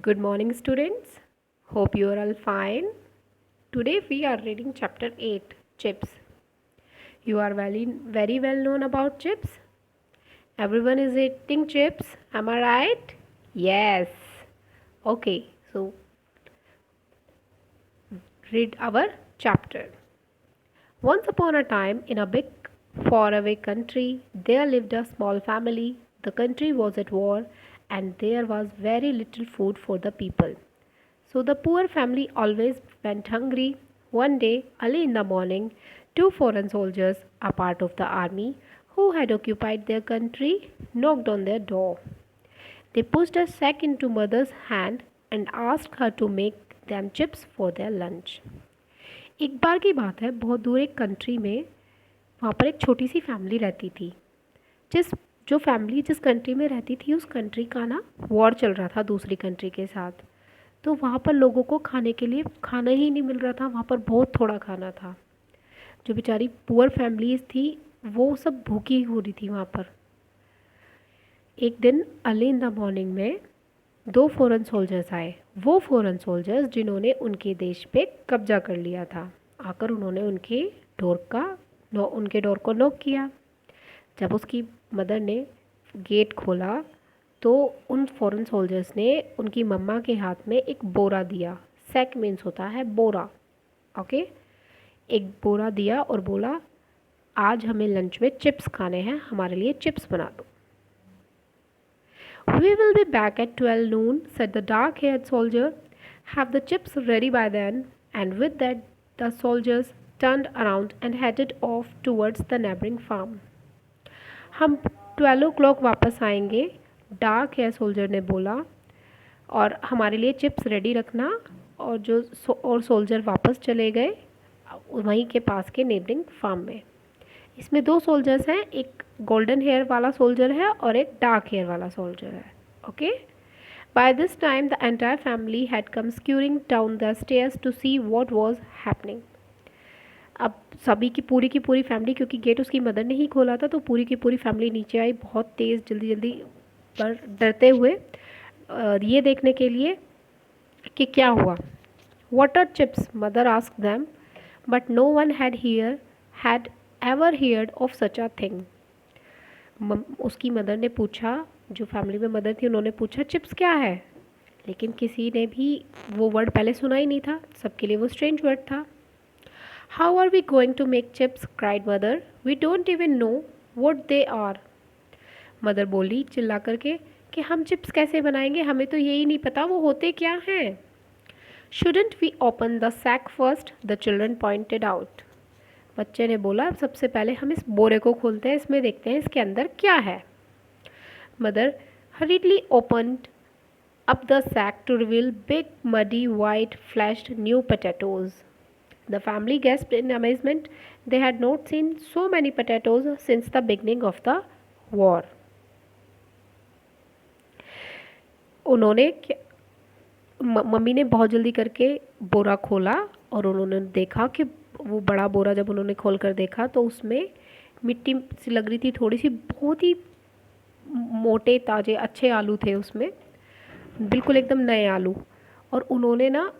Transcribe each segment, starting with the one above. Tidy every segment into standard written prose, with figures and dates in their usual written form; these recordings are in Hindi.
Good morning, students. Hope you are all fine. Today we are reading chapter 8 Chips. You are very well known about chips. Everyone is eating chips. Am I right? Yes. Okay, so read our chapter. Once upon a time, in a big, faraway country, there lived a small family. The country was at war, and there was very little food for the people. So the poor family always went hungry. One day, early in the morning, two foreign soldiers, a part of the army, who had occupied their country, knocked on their door. They pushed a sack into mother's hand and asked her to make them chips for their lunch. एक बार की बात है, बहुत दूर एक कंट्री में वहाँ पर एक छोटी सी फैमिली रहती थी। जिस जो फैमिली जिस कंट्री में रहती थी उस कंट्री का ना वॉर चल रहा था दूसरी कंट्री के साथ। तो वहाँ पर लोगों को खाने के लिए खाना ही नहीं मिल रहा था, वहाँ पर बहुत थोड़ा खाना था। जो बेचारी पुअर फैमिलीज थी वो सब भूखी हो रही थी वहाँ पर। एक दिन अर्ली इन द मॉर्निंग में दो फॉरेन सोल्जर्स आए। वो फॉरेन सोल्जर्स जिन्होंने उनके देश पे कब्जा कर लिया था। आकर उन्होंने उनके डोर को नॉक किया। जब उसकी मदर ने गेट खोला तो उन फॉरेन सोल्जर्स ने उनकी मम्मा के हाथ में एक बोरा दिया। सैक मीन्स होता है बोरा। ओके, एक बोरा दिया और बोला, आज हमें लंच में चिप्स खाने हैं, हमारे लिए चिप्स बना दो। We will be back at 12 noon, said the dark-haired soldier. Have the chips ready by then. And with that, the soldiers turned around and headed off towards the neighboring farm. हम 12 o'clock वापस आएंगे, डार्क हेयर सोल्जर ने बोला, और हमारे लिए चिप्स रेडी रखना। और सोल्जर वापस चले गए वहीं के पास के नेबरिंग फार्म में। इसमें दो सोल्जर्स हैं, एक गोल्डन हेयर वाला सोल्जर है और एक डार्क हेयर वाला सोल्जर है। Okay, by this time the entire family had come scurrying down the stairs to see what was happening. अब सभी की पूरी फैमिली, क्योंकि गेट उसकी मदर ने ही खोला था, तो पूरी की पूरी फैमिली नीचे आई बहुत तेज़, जल्दी जल्दी पर डरते हुए ये देखने के लिए कि क्या हुआ। What are chips, mother asked them, but no one had ever heard of such a thing. उसकी मदर ने पूछा, जो फैमिली में मदर थी उन्होंने पूछा चिप्स क्या है, लेकिन किसी ने भी वो वर्ड पहले सुना ही नहीं था, सबके लिए वो स्ट्रेंज वर्ड था। How are we going to make chips, cried mother, we don't even know what they are. Mother बोली चिल्ला करके कि हम चिप्स कैसे बनाएंगे, हमें तो यही नहीं पता वो होते क्या हैं। Shouldn't we open the sack first, the children pointed out. बच्चे ने बोला सबसे पहले हम इस बोरे को खोलते हैं, इसमें देखते हैं इसके अंदर क्या है। Mother hurriedly opened up the sack to reveal big, muddy, white, fleshed new potatoes. The family gasped in amazement. They had not seen so many potatoes since the beginning of the war. उन्होंने मम्मी ने बहुत जल्दी करके बोरा खोला और उन्होंने देखा कि वो बड़ा बोरा जब उन्होंने खोल कर देखा तो उसमें मिट्टी सी लग रही थी थोड़ी सी। बहुत ही मोटे ताज़े अच्छे आलू थे उसमें, बिल्कुल एकदम नए आलू। और उन्होंने ना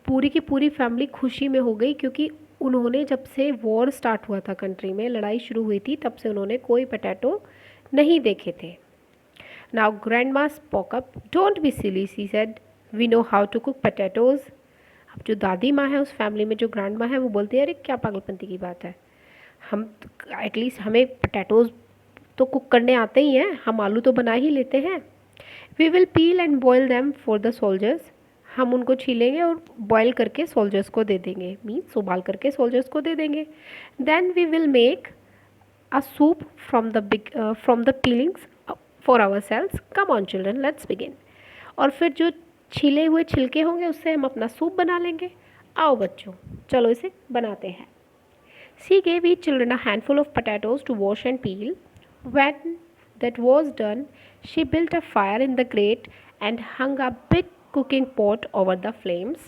पूरी की पूरी फैमिली खुशी में हो गई, क्योंकि उन्होंने जब से वॉर स्टार्ट हुआ था कंट्री में, लड़ाई शुरू हुई थी, तब से उन्होंने कोई पोटैटो नहीं देखे थे। Now grandma spoke up, don't be silly, she said, we know how to cook potatoes. अब जो दादी माँ है उस फैमिली में, जो ग्रैंड माँ है, वो बोलती है अरे क्या पागलपंती की बात है, हम एटलीस्ट हमें पोटैटोज़ तो कुक करने आते ही हैं, हम आलू तो बना ही लेते हैं। We will peel and boil them for the soldiers, हम उनको छीलेंगे और बॉयल करके सोल्जर्स को दे देंगे, मीन्स उबाल करके सोल्जर्स को दे देंगे। Then we will make a soup from the peelings for our selves, come on children let's begin. और फिर जो छिले हुए छिलके होंगे उससे हम अपना सूप बना लेंगे। आओ बच्चों, चलो इसे बनाते हैं। सी gave each children a handful of potatoes to wash and peel. When that was done, she built a fire in the grate and hung a big cooking pot over the flames.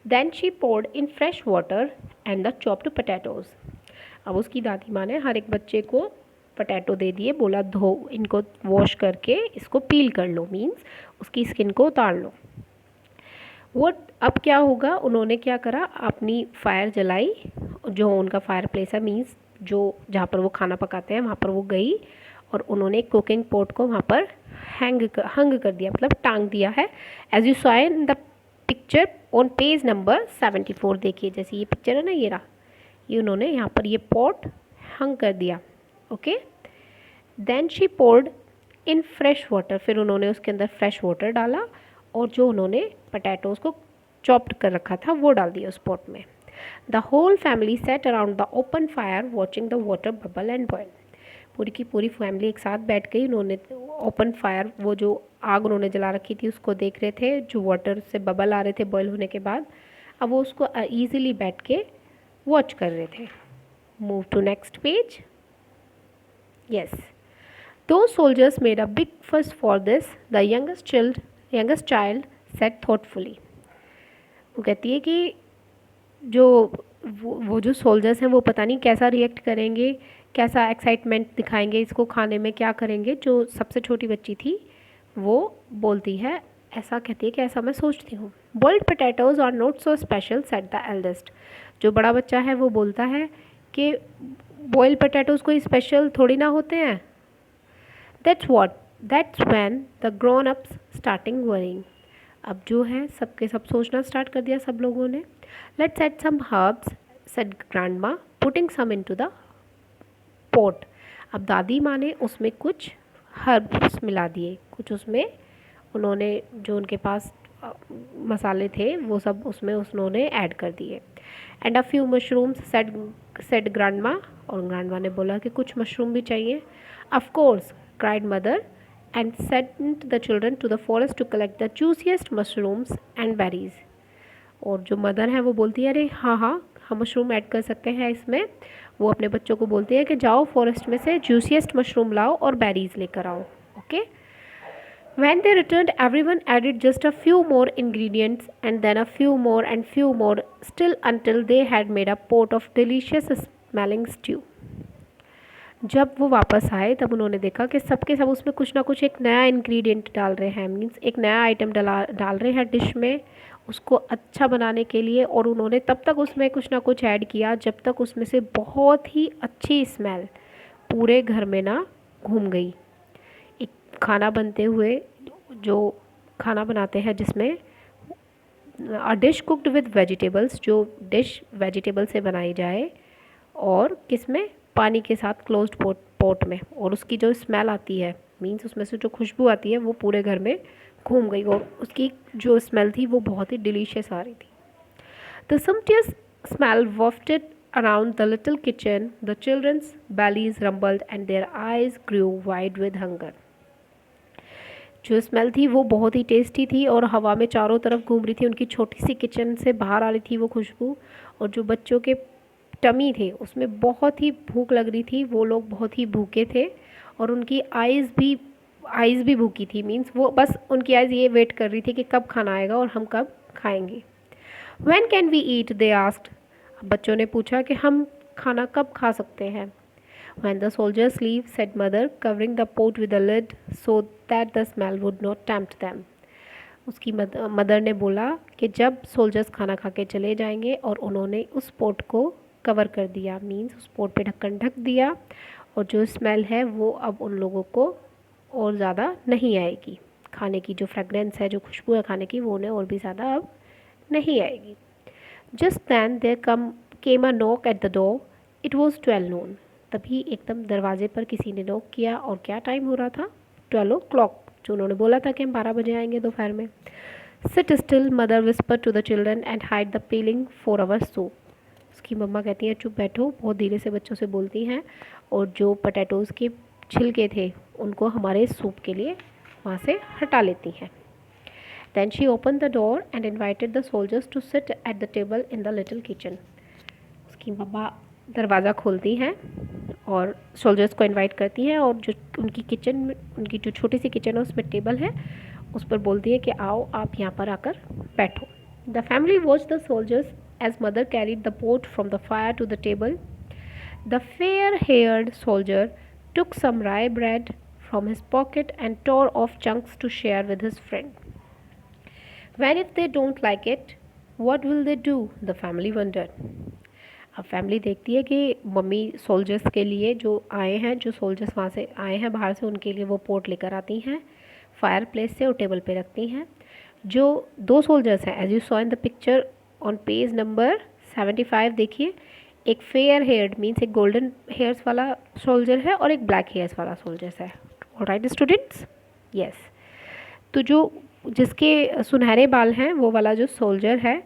Then she poured in fresh water and the chopped potatoes. अब उसकी दादी माँ ने हर एक बच्चे को पोटैटो दे दिए, बोला धो इनको, वॉश करके इसको पील कर लो, मीन्स उसकी स्किन को उतार लो। वो अब क्या होगा, उन्होंने क्या करा, अपनी फायर जलाई, जो उनका फायर प्लेस है मीन्स जो जहाँ पर वो खाना पकाते हैं वहाँ पर वो गई और उन्होंने कुकिंग पॉट को वहाँ पर हंग कर दिया, मतलब टांग दिया है। As you saw in the picture on page number 74, देखिए जैसे ये पिक्चर है ना, ये रहा, ये उन्होंने यहाँ पर ये पॉट हंग कर दिया। Okay, then she poured in fresh water, फिर उन्होंने उसके अंदर फ्रेश वाटर डाला और जो उन्होंने पोटैटोज़ को चॉप्ड कर रखा था वो डाल दिया उस पॉट में। The whole family sat around the open fire watching the water bubble and boil, पूरी की पूरी फैमिली एक साथ बैठ गई, उन्होंने ओपन फायर, वो जो आग उन्होंने जला रखी थी उसको देख रहे थे, जो वाटर से बबल आ रहे थे बॉयल होने के बाद, अब वो उसको ईजिली बैठ के वॉच कर रहे थे। Move to next page. Yes, those soldiers made a big fuss for this, the youngest child said thoughtfully. वो कहती है कि जो वो जो सोल्जर्स हैं वो पता नहीं कैसा रिएक्ट करेंगे, कैसा एक्साइटमेंट दिखाएंगे इसको खाने में, क्या करेंगे। जो सबसे छोटी बच्ची थी वो बोलती है, ऐसा कहती है कि ऐसा मैं सोचती हूँ। Boiled potatoes are not so special said the eldest, जो बड़ा बच्चा है वो बोलता है कि बॉइल्ड पोटैटोज कोई स्पेशल थोड़ी ना होते हैं। That's when the grown-ups starting worrying. अब जो है सबके सब सोचना स्टार्ट कर दिया सब लोगों ने। Let's add some herbs, said grandma, putting some into the pot. अब दादी माँ ने उसमें कुछ हर्ब्स मिला दिए, कुछ उसमें उन्होंने जो उनके पास मसाले थे वो सब उसमें उन्होंने ऐड कर दिए। And a few mushrooms said grandma, और ग्रैंडमा ने बोला कि कुछ मशरूम भी चाहिए। Of course cried mother and sent the children to the forest to collect the juiciest mushrooms and berries. और जो मदर है वो बोलती है अरे हाँ हाँ हम मशरूम ऐड कर सकते हैं इसमें। वो अपने बच्चों को बोलती है कि जाओ फॉरेस्ट में से जूसीएस्ट मशरूम लाओ और बेरीज लेकर आओ। Okay, when they returned everyone added just a few more ingredients and then a few more and few more still until they had made a pot of delicious smelling stew. जब वो वापस आए तब उन्होंने देखा कि सबके सब उसमें कुछ ना कुछ एक नया इंग्रेडिएंट डाल रहे हैं, मीन्स एक नया आइटम डाल रहे हैं डिश में उसको अच्छा बनाने के लिए। और उन्होंने तब तक उसमें कुछ ना कुछ ऐड किया जब तक उसमें से बहुत ही अच्छी स्मेल पूरे घर में ना घूम गई। एक खाना बनते हुए, जो खाना बनाते हैं जिसमें अ डिश कुक्ड विद वेजिटेबल्स, जो डिश वेजिटेबल से बनाई जाए और किसमें, पानी के साथ क्लोज्ड पॉट में, और उसकी जो स्मेल आती है मीन्स उसमें से जो खुशबू आती है वो पूरे घर में घूम गई और उसकी जो स्मेल थी वो बहुत ही डिलीशियस आ रही थी। The sumptuous smell wafted around the little kitchen, the children's bellies rumbled and their eyes grew wide with hunger. जो स्मेल थी वो बहुत ही टेस्टी थी और हवा में चारों तरफ घूम रही थी, उनकी छोटी सी किचन से बाहर आ रही थी वो खुशबू। और जो बच्चों के टमी थे उसमें बहुत ही भूख लग रही थी, वो लोग बहुत ही भूखे थे और उनकी आइज़ भी भूखी थी, मीन्स वो बस उनकी आइज़ ये वेट कर रही थी कि कब खाना आएगा और हम कब खाएंगे। When can we eat? they asked. बच्चों ने पूछा कि हम खाना कब खा सकते हैं। When the soldiers leave, said mother, covering the pot with a lid so that the smell would not tempt them. उसकी मदर ने बोला कि जब सोल्जर्स खाना खा के चले जाएंगे और उन्होंने उस पोट को कवर कर दिया, मीन्स उस पोट पे ढक्कन ढक दिया, और जो स्मेल है वो अब उन लोगों को और ज़्यादा नहीं आएगी। खाने की जो फ्रेगरेंस है, जो खुशबू है खाने की, वो उन्हें और भी ज़्यादा अब नहीं आएगी। Just then there came a knock at the door, it was 12 noon. तभी एकदम दरवाजे पर किसी ने नॉक किया और क्या टाइम हो रहा था, 12 o'clock, जो उन्होंने बोला था कि हम 12 बजे आएंगे दोपहर में। Sit still, mother whisper to the children and hide the peeling for our soup. उसकी मम्मा कहती हैं चुप बैठो, बहुत धीरे से बच्चों से बोलती हैं, और जो पोटैटोज़ के छिलके थे उनको हमारे सूप के लिए वहाँ से हटा लेती हैं। Then she opened the door and invited the soldiers to sit at the table in the little kitchen. उसकी मम्मा दरवाज़ा खोलती हैं और सोल्जर्स को इनवाइट करती हैं, और जो उनकी किचन में, उनकी जो छोटी सी किचन है उसमें टेबल है, उस पर बोलती है कि आओ आप यहाँ पर आकर बैठो। The family watched the soldiers as mother carried the pot from the fire to the table. The fair-haired soldier took some rye bread from his pocket and tore off chunks to share with his friend. When if they don't like it, what will they do? The family wondered. अब फैमिली देखती है कि मम्मी सोल्जर्स के लिए जो आए हैं, जो सोल्जर्स वहाँ से आए हैं बाहर से, उनके लिए वो पोर्ट लेकर आती हैं फायर प्लेस से और टेबल पे रखती हैं. जो दो सोल्जर्स हैं, as you saw in the picture on page number 75, देखिए, एक फेयर हेयर्ड मीन्स एक गोल्डन हेयर्स वाला सोल्जर है और एक ब्लैक हेयर्स वाला सोल्जर्स है. Alright students, yes. तो जो जिसके सुनहरे बाल हैं वो वाला जो सोल्जर है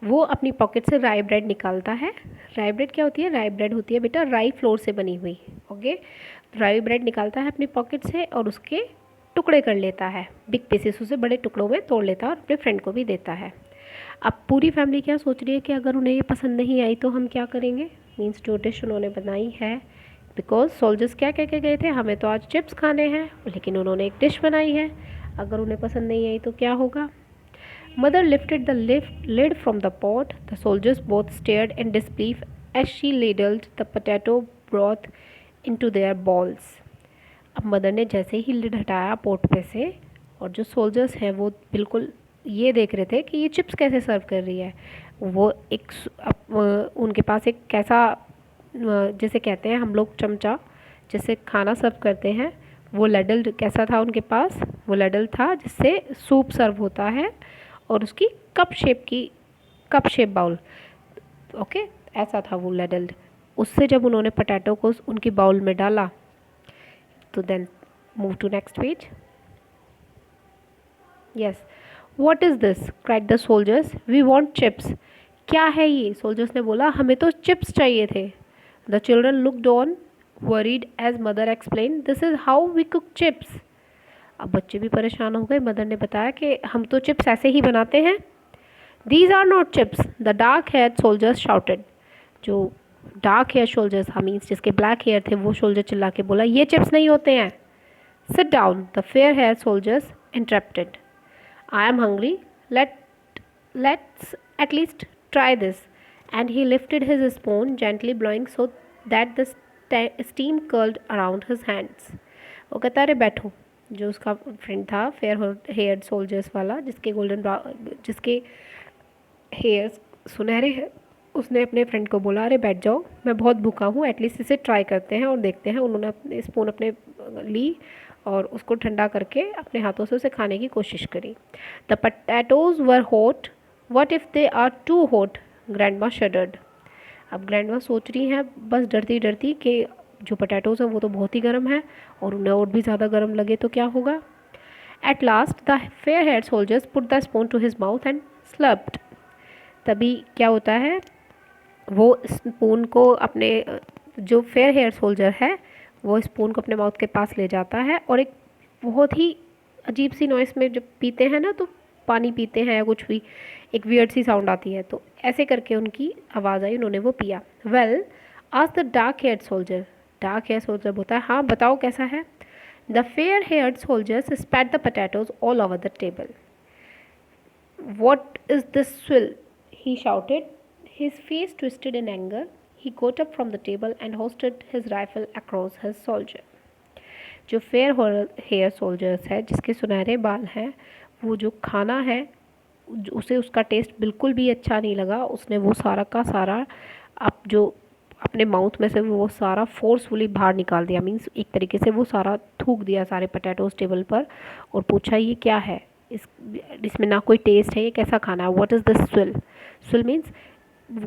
वो अपनी पॉकेट से राई ब्रेड निकालता है. राई ब्रेड क्या होती है? राई ब्रेड होती है बेटा राई फ्लोर से बनी हुई. ओके, राई ब्रेड निकालता है अपनी पॉकेट से और उसके टुकड़े कर लेता है, बिग पीसेस, उसे बड़े टुकड़ों में तोड़ लेता है और अपने फ्रेंड को भी देता है. अब पूरी फैमिली क्या सोच रही है कि अगर उन्हें ये पसंद नहीं आई तो हम क्या करेंगे. मीन्स जो डिश उन्होंने बनाई है, बिकॉज सोल्जर्स क्या कह के गए थे, हमें तो आज चिप्स खाने हैं, लेकिन उन्होंने एक डिश बनाई है, अगर उन्हें पसंद नहीं आई तो क्या होगा. Mother lifted the lid from the pot. The soldiers both stared in disbelief as she ladled the potato broth into their balls. अब मदर ने जैसे ही लिड हटाया पोट पे से, और जो सोल्जर्स हैं वो बिल्कुल ये देख रहे थे कि ये चिप्स कैसे सर्व कर रही है. वो एक उनके पास एक कैसा, जैसे कहते हैं हम लोग चमचा, जैसे खाना सर्व करते हैं, वो लैडल कैसा था उनके पास. वो लैडल था जिससे सूप सर्व होता है और उसकी कप शेप बाउल. ओके, ऐसा था वो लैडल. उससे जब उन्होंने पोटैटो को उनकी बाउल में डाला तो then move to next page. Yes, what is this, cried the soldiers, we want chips. क्या है ये? सोल्जर्स ने बोला, हमें तो चिप्स चाहिए थे. The children looked on worried as mother explain, this is how we cook chips. अब बच्चे भी परेशान हो गए. मदर ने बताया कि हम तो चिप्स ऐसे ही बनाते हैं. These are not chips, the dark hair soldiers shouted. जो डार्क हेयर सोल्जर्स मीन्स जिसके ब्लैक हेयर थे, वो सोल्जर चिल्ला के बोला, ये चिप्स नहीं होते हैं. Sit down, the fair hair soldiers interrupted. I am hungry, let's at least try this. And he lifted his spoon gently blowing so that the steam curled around his hands. वो कहता, अरे बैठो. जो उसका फ्रेंड था फेयर हेयर्ड सोल्जर्स वाला, जिसके हेयर्स सुनहरे हैं, उसने अपने फ्रेंड को बोला, अरे बैठ जाओ, मैं बहुत भूखा हूँ, एटलीस्ट इसे ट्राई करते हैं और देखते हैं. उन्होंने अपने स्पून अपने ली और उसको ठंडा करके अपने हाथों से उसे खाने की कोशिश करी. The potatoes were hot, what if they are too hot, grandma shuddered. अब ग्रैंडमा सोच रही हैं बस डरती डरती कि जो पोटैटोज़ हैं वो तो बहुत ही गर्म है और उन्हें और भी ज़्यादा गर्म लगे तो क्या होगा. At last the fair hair soldiers put the spoon to his mouth and slurped. तभी क्या होता है, वो स्पून को अपने, जो फेयर हेयर सोल्जर है वो स्पून को अपने माउथ के पास ले जाता है और एक बहुत ही अजीब सी नॉइस में, जब पीते हैं ना तो पानी पीते हैं या कुछ भी, एक वियर्ड सी साउंड आती है, तो ऐसे करके उनकी आवाज़ आई, उन्होंने वो पिया. Well, asked the dark haired soldier. Dark hair soldier बोलता है, हाँ बताओ कैसा है. The fair haired soldiers spat the potatoes all over the table. What is this swill? He shouted, his face twisted in anger. He got up from the table and hoisted his rifle across his soldier. जो फेयर हेयर सोल्जर्स है, जिसके सुनहरे बाल हैं, वो जो खाना है उसे उसका टेस्ट बिल्कुल भी अच्छा नहीं लगा. उसने वो सारा का सारा अपने माउथ में से वो सारा फोर्सफुली बाहर निकाल दिया. मीन्स एक तरीके से वो सारा थूक दिया सारे पोटैटोज टेबल पर और पूछा, ये क्या है, इसमें ना कोई टेस्ट है, ये कैसा खाना है. What is this swirl. Swirl means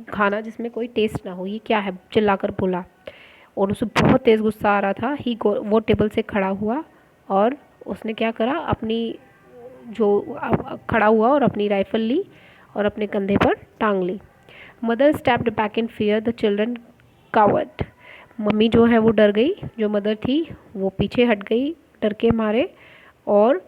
खाना जिसमें कोई टेस्ट ना हो, ये क्या है, चिल्लाकर बोला. और उसे बहुत तेज़ गुस्सा आ रहा था. वो टेबल से खड़ा हुआ और उसने क्या करा, खड़ा हुआ और अपनी राइफल ली और अपने कंधे पर टांग ली. Mother stepped back in fear, the children cowered. Mummy जो है वो डर गई, जो मदर थी वो पीछे हट गई डर के मारे और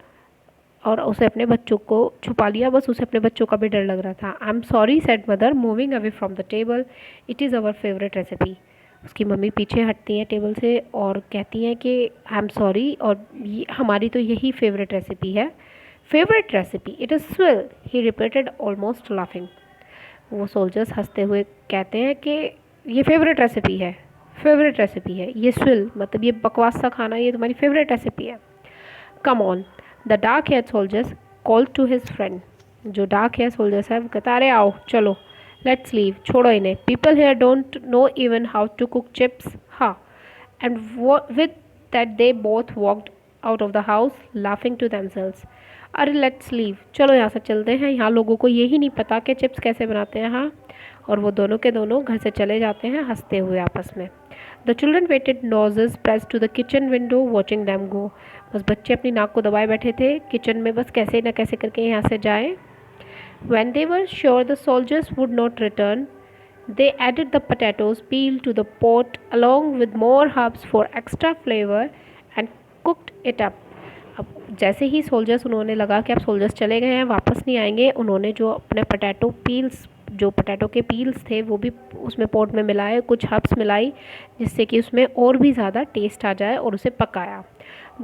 उसे अपने बच्चों को छुपा लिया. बस उसे अपने बच्चों का भी डर लग रहा था. I am sorry said mother moving away from the table, it is our favourite recipe. उसकी मम्मी पीछे हटती हैं टेबल से और कहती हैं कि आई एम सॉरी, और ये हमारी तो यही फेवरेट रेसिपी है. Favourite recipe, it is swirl, he repeated almost laughing. वो सोल्जर्स हंसते हुए कहते हैं कि ये फेवरेट रेसिपी है. फेवरेट रेसिपी है ये। स्विल मतलब ये बकवास सा खाना, ये तुम्हारी फेवरेट रेसिपी है। Come on, the dark hair soldiers call to his friend. जो डार्क हेयर सोल्जर्स है वो कहता अरे आओ चलो, लेट्स लीव, छोड़ो इन्हें, people here don't know even how to cook chips, हाँ। And with that they both walked out of the house laughing to themselves. अरे लेट्स लीव, चलो यहाँ से चलते हैं, यहाँ लोगों को यही नहीं पता कि चिप्स कैसे बनाते हैं, हाँ। और वो दोनों के दोनों घर से चले जाते हैं हंसते हुए आपस में। The children waited noses press to the kitchen window watching them go. बस बच्चे अपनी नाक को दबाए बैठे थे किचन में, बस कैसे न कैसे करके यहाँ से जाएं। When they were sure the soldiers would not return, they added the potatoes peeled to the pot along with more herbs for extra flavor and cooked it up. अब जैसे ही सोल्जर्स, उन्होंने लगा कि अब सोल्जर्स चले गए हैं वापस नहीं आएंगे, उन्होंने जो अपने पोटैटो के पील्स थे वो भी उसमें पॉट में मिलाए, कुछ हर्ब्स मिलाई जिससे कि उसमें और भी ज़्यादा टेस्ट आ जाए, और उसे पकाया।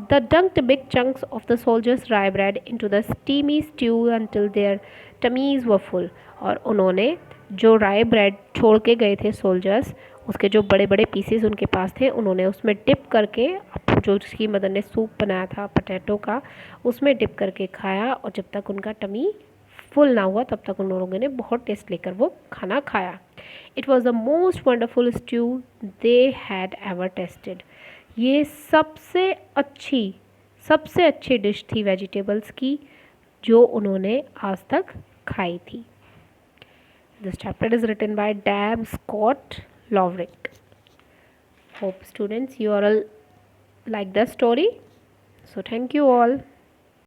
The dunked big chunks of the soldiers' rye bread into the steamy stew until their tummies were full. और उन्होंने जो राई ब्रेड छोड़ के गए थे सोल्जर्स, उसके जो बड़े बड़े पीसेस उनके पास थे, उन्होंने उसमें डिप करके, जो उसकी मदर ने सूप बनाया था पोटैटो का, उसमें डिप करके खाया, और जब तक उनका टमी फुल ना हुआ तब तक उन लोगों ने बहुत टेस्ट लेकर वो खाना खाया। It was the most wonderful stew they had ever tested. ये सबसे अच्छी डिश थी वेजिटेबल्स की जो उन्होंने आज तक खाई थी। This chapter is written by Deb Scott Lowrick. Hope students you all like the story. So thank you all.